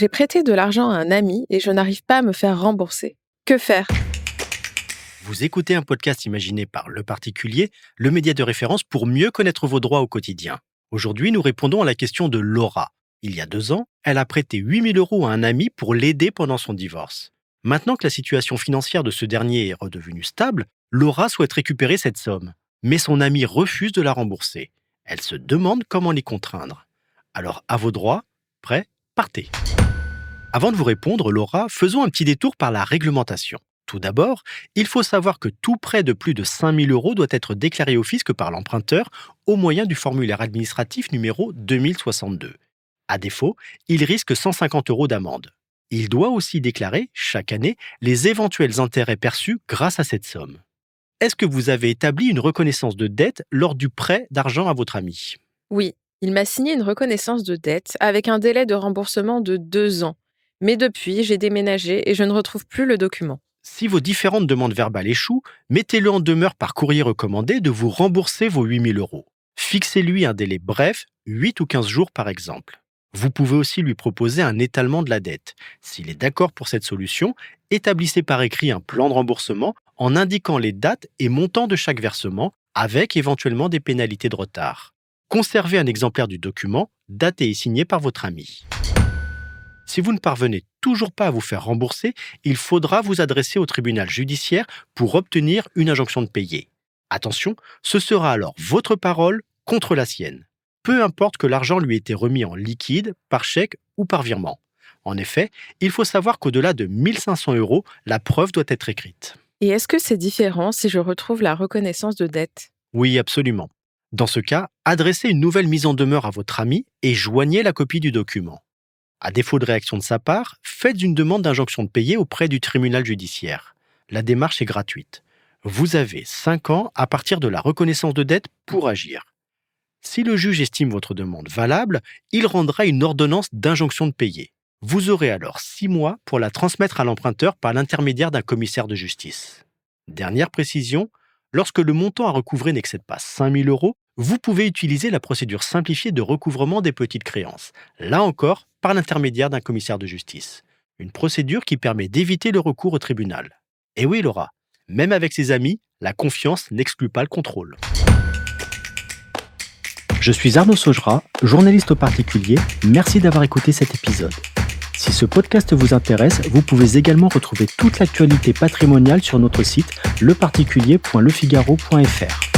J'ai prêté de l'argent à un ami et je n'arrive pas à me faire rembourser. Que faire? Vous écoutez un podcast imaginé par Le Particulier, le média de référence pour mieux connaître vos droits au quotidien. Aujourd'hui, nous répondons à la question de Laura. Il y a 2 ans, elle a prêté 8 000 € à un ami pour l'aider pendant son divorce. Maintenant que la situation financière de ce dernier est redevenue stable, Laura souhaite récupérer cette somme. Mais son ami refuse de la rembourser. Elle se demande comment l'y contraindre. Alors, à vos droits, prêts, partez. Avant de vous répondre, Laura, faisons un petit détour par la réglementation. Tout d'abord, il faut savoir que tout prêt de plus de 5 000 € doit être déclaré au fisc par l'emprunteur au moyen du formulaire administratif numéro 2062. À défaut, il risque 150 € d'amende. Il doit aussi déclarer, chaque année, les éventuels intérêts perçus grâce à cette somme. Est-ce que vous avez établi une reconnaissance de dette lors du prêt d'argent à votre ami? Oui, il m'a signé une reconnaissance de dette avec un délai de remboursement de 2 ans. Mais depuis, j'ai déménagé et je ne retrouve plus le document. Si vos différentes demandes verbales échouent, mettez-le en demeure par courrier recommandé de vous rembourser vos 8 000 €. Fixez-lui un délai bref, 8 ou 15 jours par exemple. Vous pouvez aussi lui proposer un étalement de la dette. S'il est d'accord pour cette solution, établissez par écrit un plan de remboursement en indiquant les dates et montants de chaque versement, avec éventuellement des pénalités de retard. Conservez un exemplaire du document, daté et signé par votre ami. Si vous ne parvenez toujours pas à vous faire rembourser, il faudra vous adresser au tribunal judiciaire pour obtenir une injonction de payer. Attention, ce sera alors votre parole contre la sienne. Peu importe que l'argent lui ait été remis en liquide, par chèque ou par virement. En effet, il faut savoir qu'au-delà de 1 500 €, la preuve doit être écrite. Et est-ce que c'est différent si je retrouve la reconnaissance de dette? Oui, absolument. Dans ce cas, adressez une nouvelle mise en demeure à votre ami et joignez la copie du document. À défaut de réaction de sa part, faites une demande d'injonction de payer auprès du tribunal judiciaire. La démarche est gratuite. Vous avez 5 ans à partir de la reconnaissance de dette pour agir. Si le juge estime votre demande valable, il rendra une ordonnance d'injonction de payer. Vous aurez alors 6 mois pour la transmettre à l'emprunteur par l'intermédiaire d'un commissaire de justice. Dernière précision, lorsque le montant à recouvrer n'excède pas 5 000 €, vous pouvez utiliser la procédure simplifiée de recouvrement des petites créances. Là encore, par l'intermédiaire d'un commissaire de justice. Une procédure qui permet d'éviter le recours au tribunal. Et oui, Laura, même avec ses amis, la confiance n'exclut pas le contrôle. Je suis Arnaud Saugera, journaliste au particulier. Merci d'avoir écouté cet épisode. Si ce podcast vous intéresse, vous pouvez également retrouver toute l'actualité patrimoniale sur notre site leparticulier.lefigaro.fr.